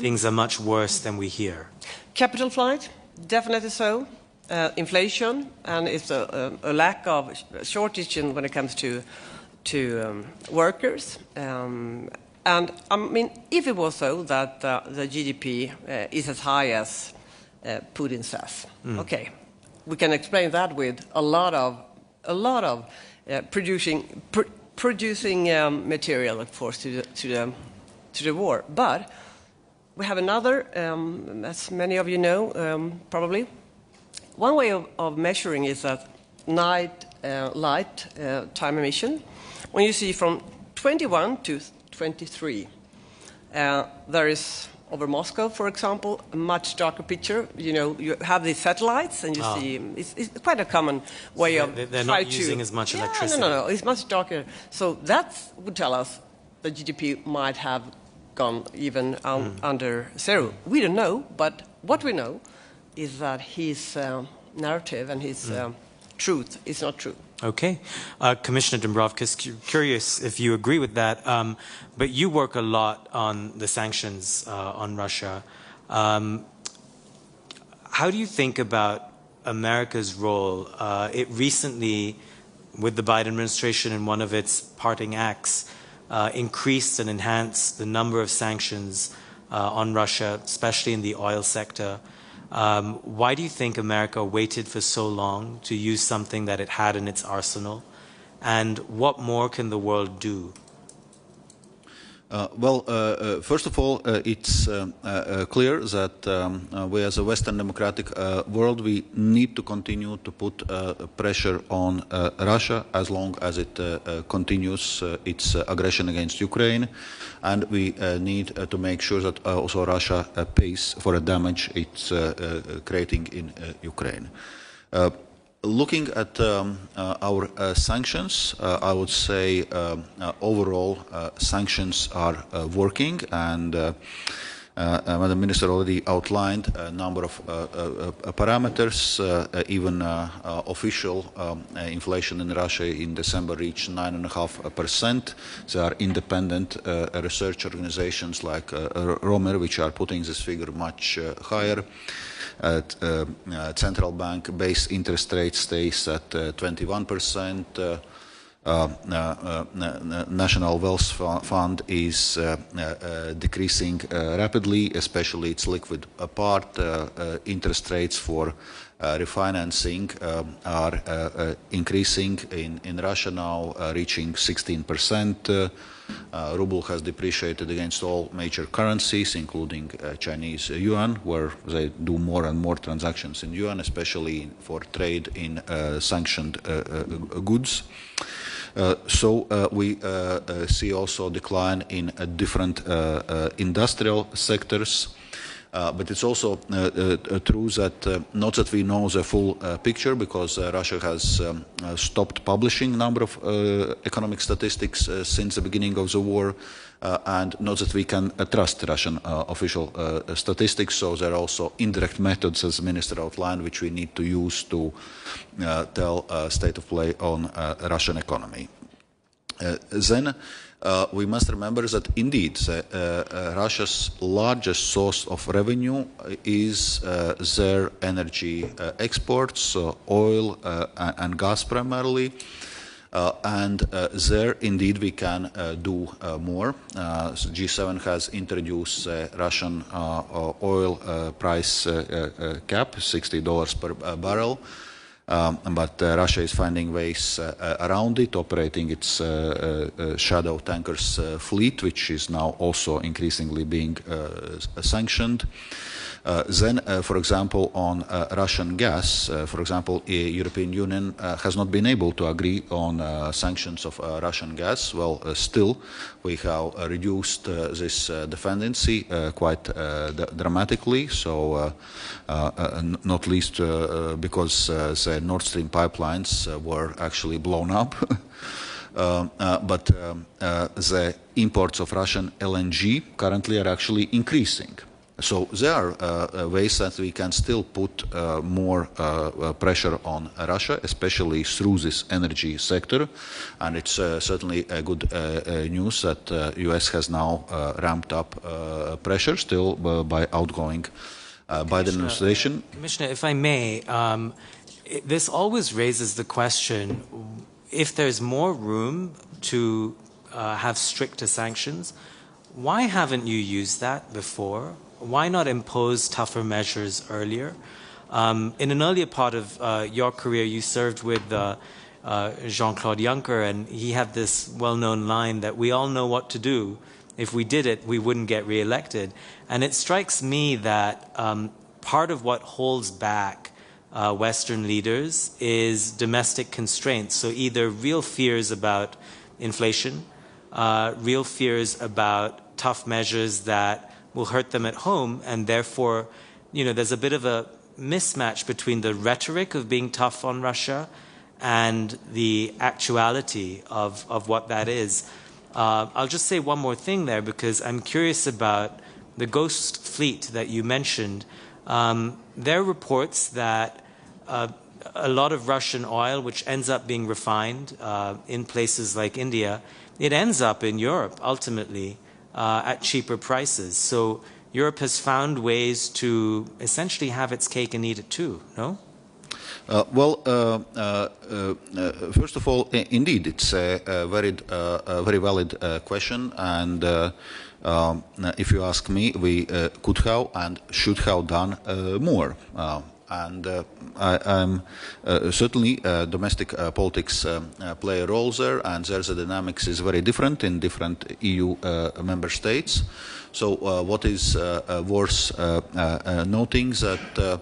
things are much worse than we hear? Capital flight, definitely so. Inflation, and it's a lack of shortage when it comes to workers. And I mean, if it was so that the GDP is as high as Putin says, okay, we can explain that with a lot of producing material, of course, to the war. But we have another, as many of you know, probably. One way of measuring is that night light time emission. When you see from 21 to 23, there is, over Moscow, for example, a much darker picture. You know, you have these satellites, and you see it's quite a common way so of they're not using as much electricity. No, it's much darker. So that would tell us the GDP might have gone even under zero. We don't know, but what we know is that his narrative and his truth is not true. Okay. Commissioner Dombrovskis, curious if you agree with that, but you work a lot on the sanctions on Russia. How do you think about America's role? It recently, with the Biden administration in one of its parting acts, increased and enhanced the number of sanctions on Russia, especially in the oil sector. Why do you think America waited for so long to use something that it had in its arsenal? And what more can the world do? First of all, it's clear that we as a Western democratic world, we need to continue to put pressure on Russia as long as it continues its aggression against Ukraine. And we need to make sure that also Russia pays for the damage it's creating in Ukraine. Looking at our sanctions, I would say overall sanctions are working, and Madam Minister already outlined a number of parameters. Even official inflation in Russia in December reached 9.5%. There are independent research organizations like Romer, which are putting this figure much higher. Central bank base interest rate stays at 21%. National Wealth Fund is decreasing rapidly, especially its liquid part. Interest rates for refinancing are increasing in Russia now, reaching 16%. Ruble has depreciated against all major currencies, including Chinese yuan, where they do more and more transactions in yuan, especially for trade in sanctioned goods. So we see also decline in different industrial sectors. But it's also true that not that we know the full picture, because Russia has stopped publishing a number of economic statistics since the beginning of the war, and not that we can trust Russian official statistics. So there are also indirect methods, as the Minister outlined, which we need to use to tell state of play on Russian economy. Then we must remember that indeed Russia's largest source of revenue is their energy exports, oil and gas primarily. And there indeed we can do more. G7 has introduced Russian oil price cap, $60 per barrel. But Russia is finding ways around it, operating its shadow tankers fleet, which is now also increasingly being sanctioned. Then, for example, on Russian gas, for example, the European Union has not been able to agree on sanctions of Russian gas. Well, still, we have reduced this dependency quite dramatically. So, not least because the Nord Stream pipelines were actually blown up. But the imports of Russian LNG currently are actually increasing. So there are ways that we can still put more pressure on Russia, especially through this energy sector, and it's certainly a good news that US has now ramped up pressure still by outgoing Biden administration. Commissioner, if I may, this always raises the question, if there's more room to have stricter sanctions, why haven't you used that before? Why not impose tougher measures earlier? In an earlier part of your career, you served with Jean-Claude Juncker, and he had this well-known line that we all know what to do. If we did it, we wouldn't get re-elected. And it strikes me that part of what holds back Western leaders is domestic constraints. So either real fears about inflation, real fears about tough measures that will hurt them at home, and therefore, there's a bit of a mismatch between the rhetoric of being tough on Russia and the actuality of what that is. I'll just say one more thing there, because I'm curious about the ghost fleet that you mentioned. There are reports that a lot of Russian oil, which ends up being refined in places like India, it ends up in Europe ultimately at cheaper prices. So Europe has found ways to essentially have its cake and eat it too, no? First of all, indeed, it's a very valid question, and if you ask me, we could have and should have done more. Certainly domestic politics play a role there, and there's the dynamics is very different in different EU member states. So what is worth noting that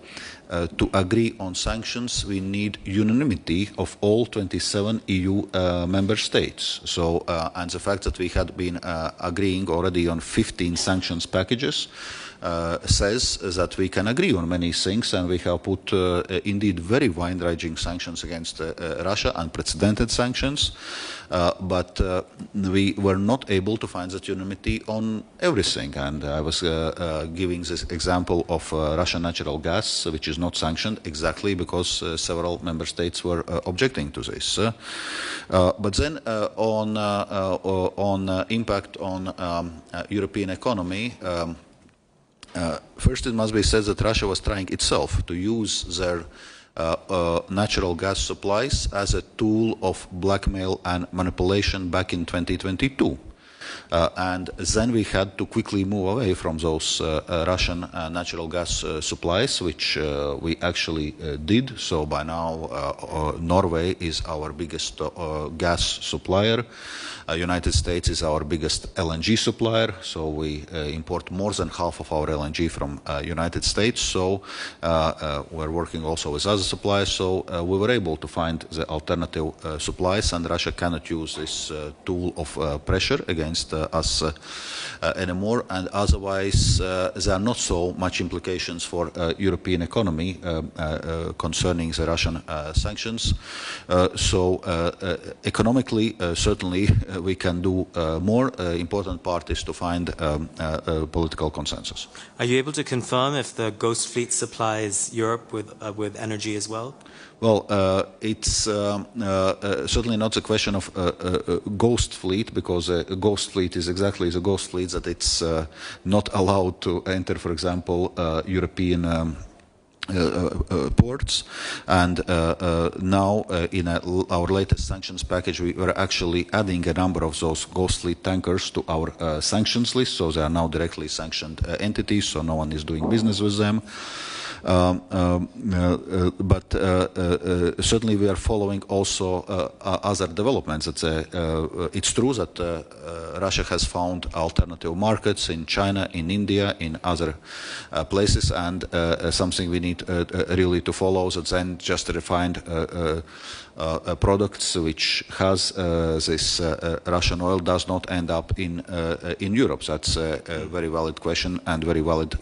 to agree on sanctions, we need unanimity of all 27 EU member states. So, and the fact that we had been agreeing already on 15 sanctions packages says that we can agree on many things, and we have put indeed very wide-ranging sanctions against Russia, unprecedented sanctions, but we were not able to find that unanimity on everything. And I was giving this example of Russian natural gas, which is not sanctioned exactly because several member states were objecting to this. But then on impact on European economy, first it must be said that Russia was trying itself to use their natural gas supplies as a tool of blackmail and manipulation back in 2022. And then we had to quickly move away from those Russian natural gas supplies, which we actually did. So by now, Norway is our biggest gas supplier. United States is our biggest LNG supplier, so we import more than half of our LNG from United States. So we're working also with other suppliers. So we were able to find the alternative supplies, and Russia cannot use this tool of pressure against us anymore. And otherwise, there are not so much implications for European economy concerning the Russian sanctions. So economically, certainly, we can do more. Important part is to find political consensus. Are you able to confirm if the Ghost Fleet supplies Europe with energy as well? Well, it's certainly not a question of ghost fleet, because a ghost fleet is exactly the ghost fleet that it's not allowed to enter, for example, European ports. And now in our latest sanctions package, we were actually adding a number of those ghost fleet tankers to our sanctions list, so they are now directly sanctioned entities, so no one is doing business with them. But certainly we are following also other developments. It's true that Russia has found alternative markets in China, in India, in other places, and something we need really to follow, that then just refined products which has this Russian oil does not end up in Europe. That's a very valid question and very valid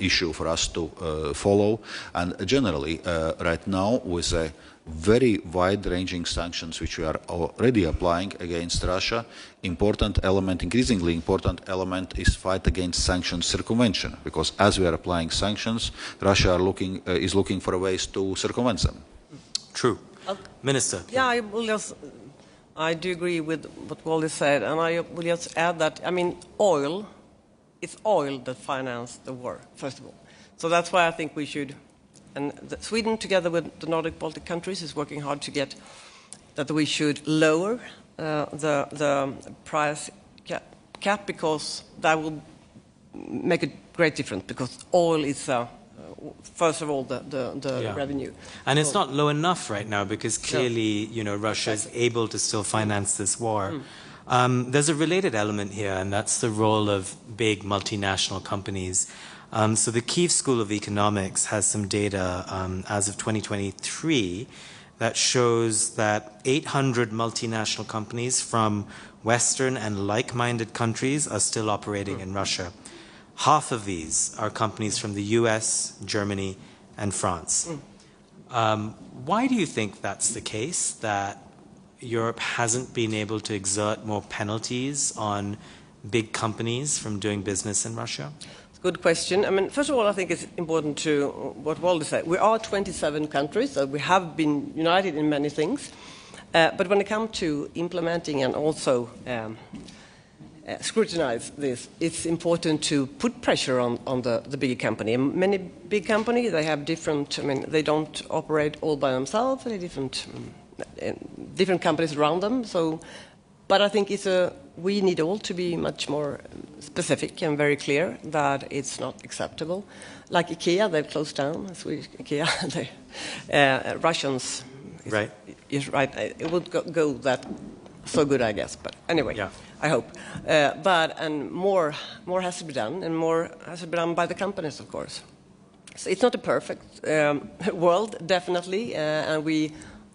issue for us to follow. And generally, right now, with a very wide-ranging sanctions which we are already applying against Russia, increasingly important element is fight against sanctions circumvention, because as we are applying sanctions, Russia is looking for ways to circumvent them. True. Minister. Yeah, I do agree with what Valdis said, and I will just add that, I mean, it's oil that financed the war, first of all. So that's why I think we should, and Sweden, together with the Nordic Baltic countries, is working hard to get that we should lower the price cap, because that will make a great difference, because oil is first of all the revenue. And it's not low enough right now, because clearly Russia is able to still finance this war. There's a related element here, and that's the role of big multinational companies. So the Kyiv School of Economics has some data as of 2023 that shows that 800 multinational companies from Western and like-minded countries are still operating in Russia. Half of these are companies from the US, Germany, and France. Why do you think that's the case, that Europe hasn't been able to exert more penalties on big companies from doing business in Russia? It's a good question. I mean, first of all, I think it's important to what Valdis said. We are 27 countries, so we have been united in many things. But when it comes to implementing and also scrutinize this, it's important to put pressure on the bigger company. Many big companies, they have different, I mean, they don't operate all by themselves, they're different companies around them. So, but I think we need all to be much more specific and very clear that it's not acceptable. Like IKEA, they've closed down, Swedish IKEA, Russians, right. Is right. It won't go that so good, I guess. But anyway, I hope. And more has to be done, and more has to be done by the companies, of course. So it's not a perfect world, definitely, and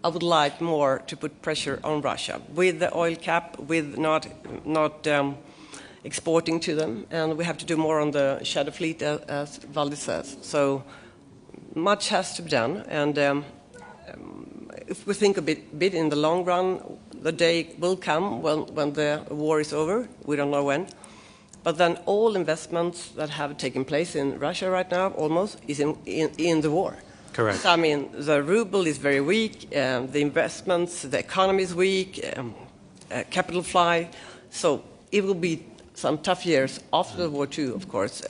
I would like more to put pressure on Russia with the oil cap, with not exporting to them, and we have to do more on the shadow fleet, as Valdis says. So much has to be done, and if we think a bit in the long run, the day will come when the war is over. We don't know when. But then all investments that have taken place in Russia right now almost is in the war. Correct. So, I mean, the ruble is very weak, the investments, the economy is weak, capital fly. So it will be some tough years after the war too, of course.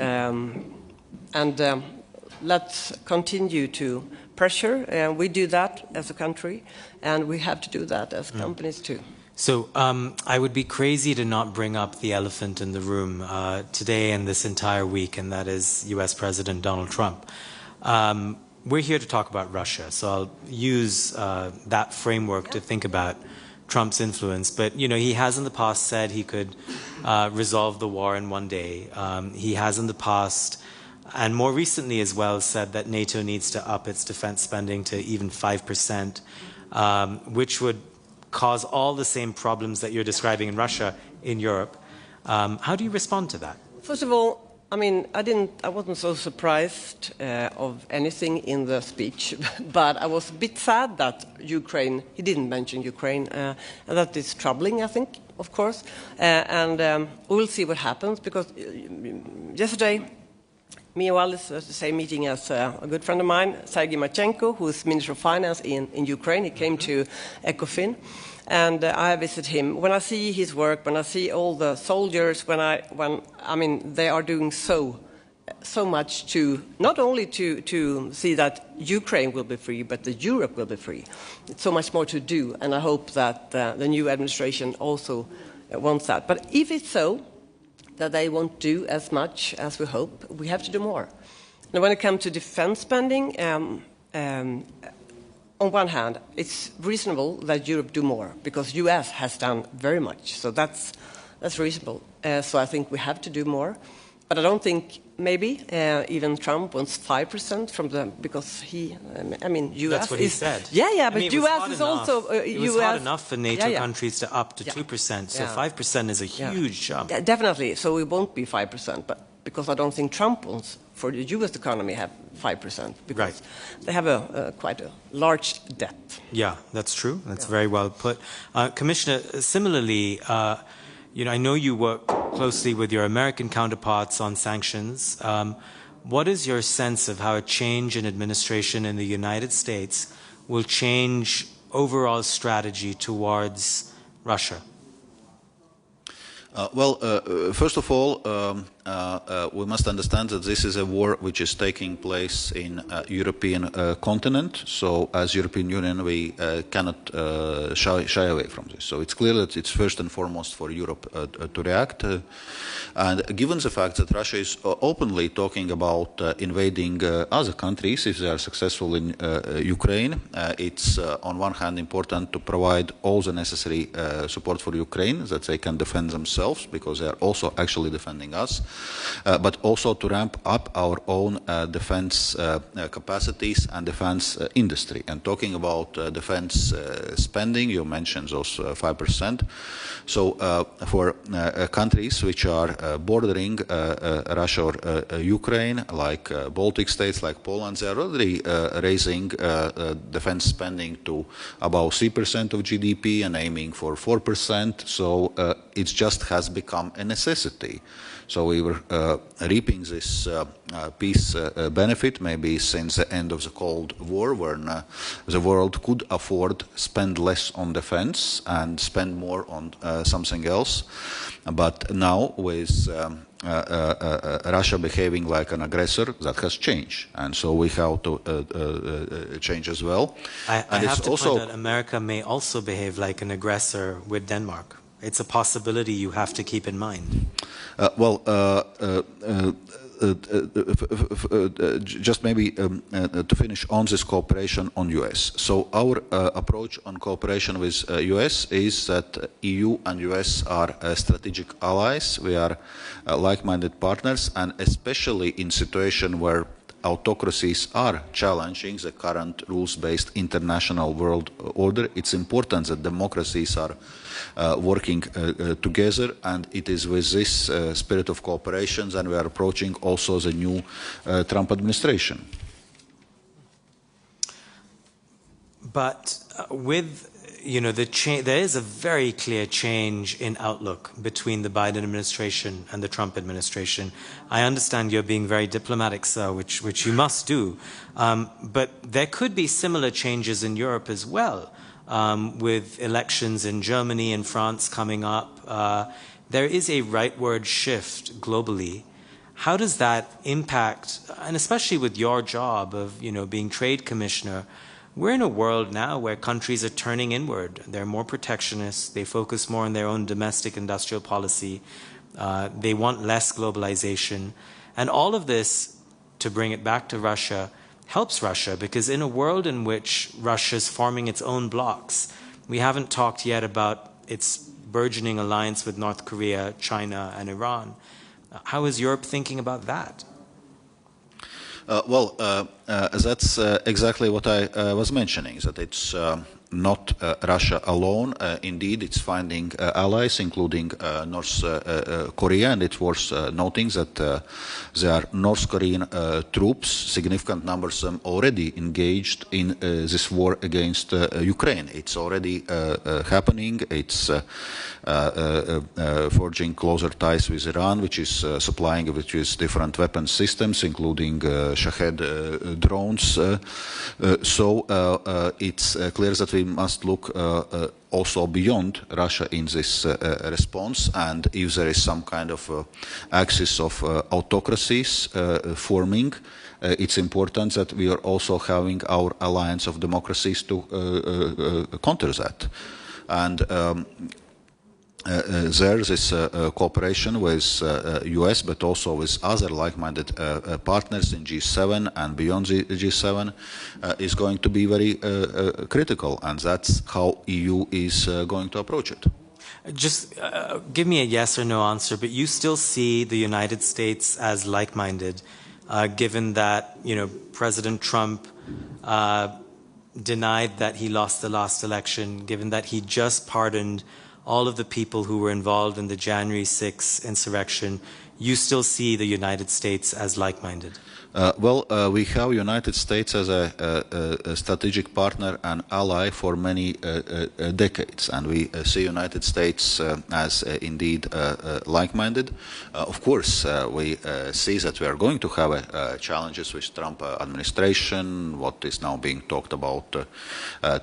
Let's continue to pressure, and we do that as a country, and we have to do that as companies too. So I would be crazy to not bring up the elephant in the room today and this entire week, and that is U.S. President Donald Trump. We're here to talk about Russia, so I'll use that framework to think about Trump's influence. But, he has in the past said he could resolve the war in one day. He has in the past, and more recently as well, said that NATO needs to up its defense spending to even 5%, which would cause all the same problems that you're describing in Russia in Europe. How do you respond to that? First of all, I mean, I wasn't so surprised of anything in the speech, but I was a bit sad that Ukraine, he didn't mention Ukraine, and that is troubling, I think, of course. We'll see what happens, because yesterday, me and Valdis was at the same meeting as a good friend of mine, Sergei Marchenko, who is Minister of Finance in Ukraine. He came to ECOFIN, and I visit him. When I see his work, when I see all the soldiers, I mean, they are doing so much to not only to see that Ukraine will be free, but that Europe will be free. It's so much more to do, and I hope that the new administration also wants that. But if it's so that they won't do as much as we hope, we have to do more. Now, when it comes to defense spending, on one hand, it's reasonable that Europe do more, because US has done very much, so that's reasonable. So I think we have to do more, but I don't think maybe even Trump wants 5% from them, because US. That's what he said. Yeah, but US is also it was hard enough for NATO countries to up to 2%, so 5% is a huge jump. Definitely. So it won't be 5%, because I don't think Trump wants for the U.S. economy have 5%, because Right. they have quite a large debt. Yeah, that's true. That's very well put. Commissioner, similarly, I know you work closely with your American counterparts on sanctions. What is your sense of how a change in administration in the United States will change overall strategy towards Russia? First of all, we must understand that this is a war which is taking place in European continent. So, as European Union, we cannot shy away from this. So, it's clear that it's first and foremost for Europe to react. And given the fact that Russia is openly talking about invading other countries if they are successful in Ukraine, it's on one hand important to provide all the necessary support for Ukraine, that they can defend themselves, because they are also actually defending us, but also to ramp up our own defense capacities and defense industry. And talking about defense spending, you mentioned those 5%. So for countries which are bordering Russia or Ukraine, like Baltic states, like Poland, they are already raising defense spending to about 3% of GDP and aiming for 4%. So it just has become a necessity. So we were reaping this peace benefit maybe since the end of the Cold War, when the world could afford spend less on defense and spend more on something else. But now with Russia behaving like an aggressor, that has changed, and so we have to change as well. I have to point out America may also behave like an aggressor with Denmark. It's a possibility you have to keep in mind. Just maybe to finish on this cooperation on US. So our approach on cooperation with US is that EU and US are strategic allies. We are like-minded partners, and especially in situation where autocracies are challenging the current rules-based international world order, it's important that democracies are working together, and it is with this spirit of cooperation that we are approaching also the new Trump administration. But with there is a very clear change in outlook between the Biden administration and the Trump administration. I understand you're being very diplomatic, sir, which you must do. But there could be similar changes in Europe as well, with elections in Germany and France coming up. There is a rightward shift globally. How does that impact, and especially with your job of being trade commissioner? We're in a world now where countries are turning inward. They're more protectionist. They focus more on their own domestic industrial policy. They want less globalization. And all of this, to bring it back to Russia, helps Russia, because in a world in which Russia is forming its own blocs, we haven't talked yet about its burgeoning alliance with North Korea, China, and Iran. How is Europe thinking about that? That's exactly what I was mentioning, that it's not Russia alone. Indeed, it's finding allies, including North Korea, and it's worth noting that there are North Korean troops, significant numbers of them already engaged in this war against Ukraine. It's already happening. It's forging closer ties with Iran, which is supplying it with different weapon systems, including Shahed drones. So it's clear that we must look also beyond Russia in this response, and if there is some kind of axis of autocracies forming, it's important that we are also having our alliance of democracies to counter that. And there is cooperation with US, but also with other like-minded partners in G7 and beyond the G7 is going to be very critical, and that's how EU is going to approach it. Just give me a yes or no answer, but you still see the United States as like-minded, given that President Trump denied that he lost the last election, given that he just pardoned all of the people who were involved in the January 6th insurrection. you still see the United States as like-minded? We have United States as a strategic partner and ally for many decades, and we see United States as indeed like-minded. Of course, we see that we are going to have challenges with Trump administration, what is now being talked about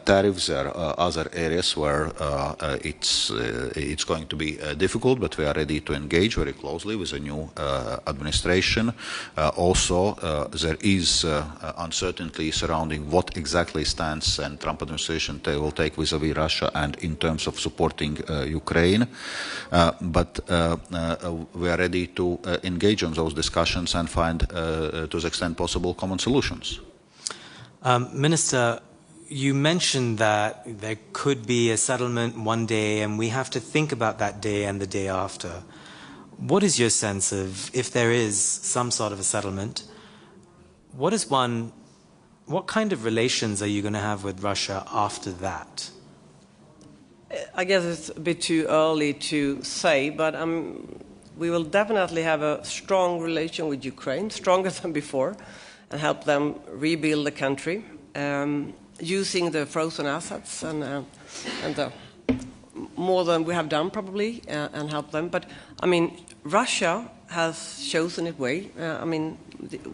tariffs. There are other areas where it's going to be difficult, but we are ready to engage very closely with the new administration. Also, there is uncertainty surrounding what exactly stance the Trump administration will take vis-à-vis Russia and in terms of supporting Ukraine. But we are ready to engage on those discussions and find, to the extent possible, common solutions. Minister, you mentioned that there could be a settlement one day, and we have to think about that day and the day after. What is your sense of, if there is some sort of a settlement, what kind of relations are you going to have with Russia after that? I guess it's a bit too early to say, but we will definitely have a strong relation with Ukraine, stronger than before, and help them rebuild the country, using the frozen assets and more than we have done probably, and help them. But I mean, Russia has chosen its way.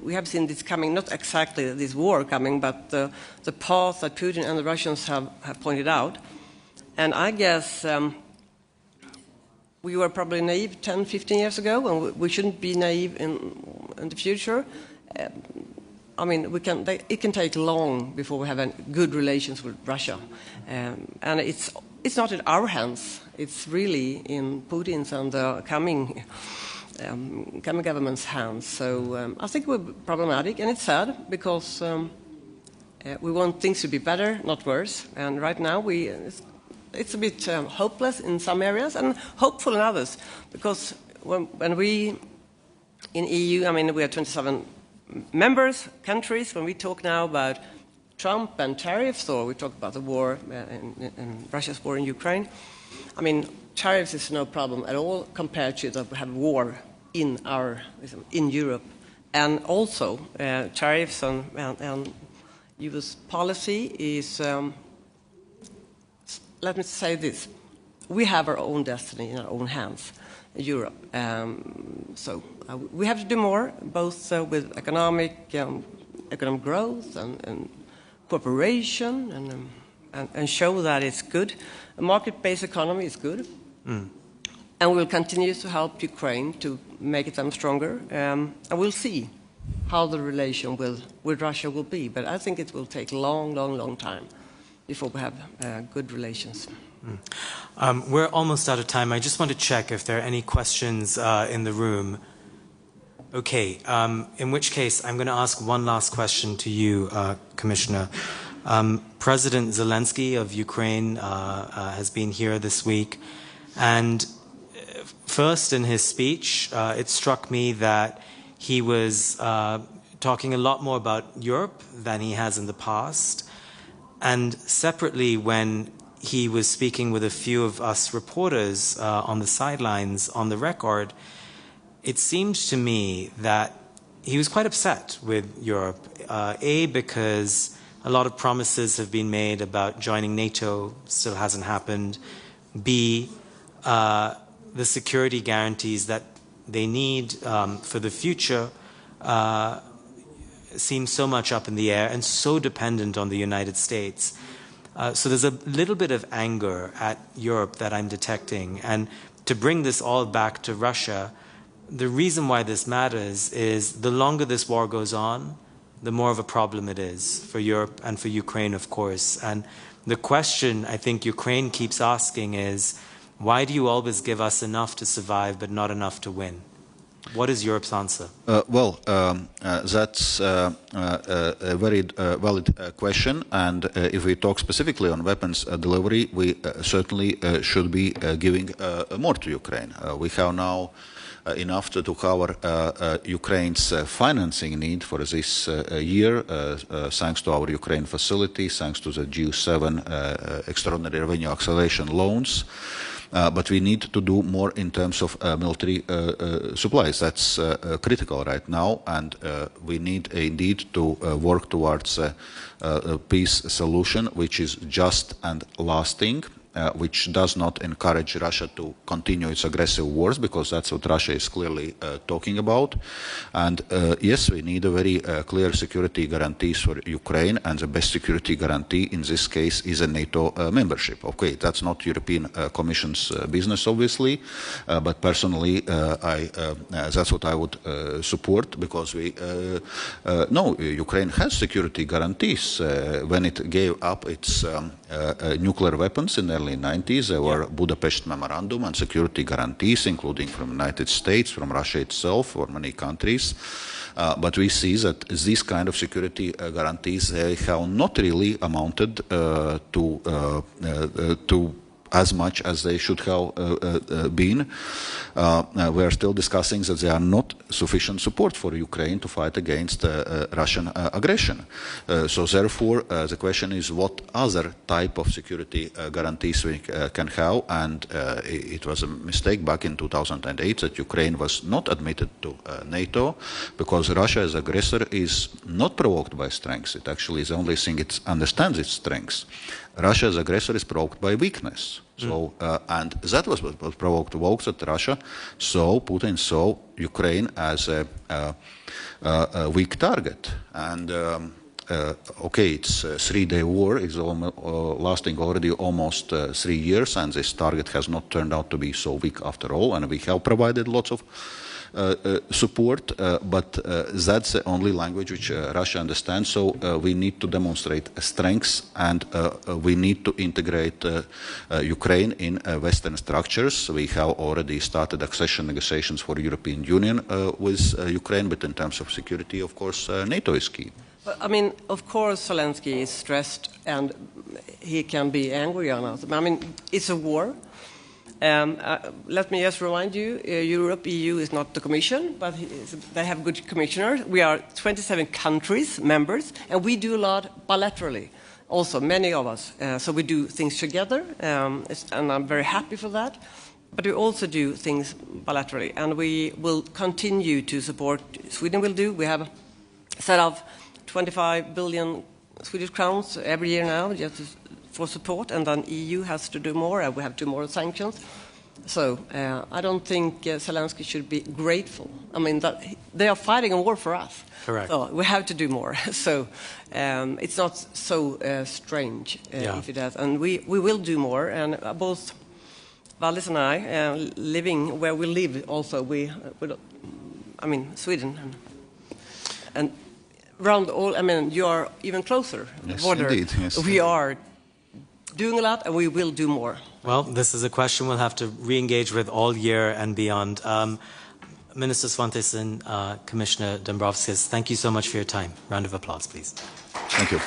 We have seen this coming, not exactly this war coming, but the path that Putin and the Russians have pointed out. And I guess we were probably naive 10, 15 years ago, and we shouldn't be naive in the future. It can take long before we have good relations with Russia. And it's not in our hands. It's really in Putin's and the coming government's hands. So I think we're problematic, and it's sad because we want things to be better, not worse. And right now it's a bit hopeless in some areas and hopeful in others. Because when we in EU, we are 27 countries. When we talk now about Trump and tariffs, or we talk about the war, in Russia's war in Ukraine, tariffs is no problem at all compared to that we have war in Europe. And also, tariffs and US policy is, let me say this, we have our own destiny in our own hands, Europe. So we have to do more, both with economic growth and cooperation, and show that it's good. A market-based economy is good. And we'll continue to help Ukraine to make them stronger. And we'll see how the relation with Russia will be. But I think it will take a long time before we have good relations. We're almost out of time. I just want to check if there are any questions in the room. Okay, in which case I'm going to ask one last question to you, Commissioner. President Zelensky of Ukraine has been here this week, and first in his speech, it struck me that he was talking a lot more about Europe than he has in the past, and separately when he was speaking with a few of us reporters on the sidelines on the record, it seemed to me that he was quite upset with Europe, because a lot of promises have been made about joining NATO, still hasn't happened. B, the security guarantees that they need for the future seem so much up in the air and so dependent on the United States. So there's a little bit of anger at Europe that I'm detecting. And to bring this all back to Russia, the reason why this matters is the longer this war goes on, the more of a problem it is for Europe and for Ukraine, of course. And the question I think Ukraine keeps asking is, why do you always give us enough to survive but not enough to win? What is Europe's answer? That's a very valid question. And if we talk specifically on weapons delivery, we certainly should be giving more to Ukraine. We have now enough to cover Ukraine's financing need for this year, thanks to our Ukraine facility, thanks to the G7 extraordinary revenue acceleration loans. but we need to do more in terms of military supplies. That's critical right now, and we need indeed to work towards a peace solution which is just and lasting, which does not encourage Russia to continue its aggressive wars, because that's what Russia is clearly talking about. And yes, we need a very clear security guarantees for Ukraine, and the best security guarantee in this case is a NATO membership. Okay, that's not European Commission's business, obviously, but personally, that's what I would support, because we know Ukraine has security guarantees. When it gave up its nuclear weapons in the early 90s, there were Budapest Memorandum and security guarantees, including from the United States, from Russia itself, or many countries. But we see that these kind of security guarantees, they have not really amounted to as much as they should have been. We are still discussing that there are not sufficient support for Ukraine to fight against Russian aggression. So therefore, the question is what other type of security guarantees we can have, and it was a mistake back in 2008 that Ukraine was not admitted to NATO, because Russia as aggressor is not provoked by strengths. It actually is the only thing it understands its strengths. Russia as aggressor is provoked by weakness. So, and that was what provoked that Russia saw, Putin saw Ukraine as a weak target. And okay, it's a 3-day war, it's lasting already almost 3 years, and this target has not turned out to be so weak after all, and we have provided lots of support, but that's the only language which Russia understands. So we need to demonstrate strengths, and we need to integrate Ukraine in Western structures. We have already started accession negotiations for European Union with Ukraine, but in terms of security, of course, NATO is key. I mean, of course, Zelensky is stressed, and he can be angry on us. I mean, it's a war. Let me just remind you, Europe, EU is not the Commission, but they have good commissioners. We are 27 countries, members, and we do a lot bilaterally, also, many of us. So we do things together, and I'm very happy for that. But we also do things bilaterally, and we will continue to support, Sweden will do. We have a set of 25 billion Swedish crowns every year now, just for support, and then EU has to do more, and we have to do more sanctions. So I don't think Zelensky should be grateful. I mean, that they are fighting a war for us. Correct. So we have to do more. So it's not so strange if it does. And we will do more. And both Valdis and I, living where we live also, I mean, Sweden. And around all, I mean, you are even closer. Yes, border. Indeed. Yes. We are doing a lot, and we will do more. Well, this is a question we'll have to re-engage with all year and beyond. Minister Svantesson, Commissioner Dombrovskis, thank you so much for your time. Round of applause, please. Thank you.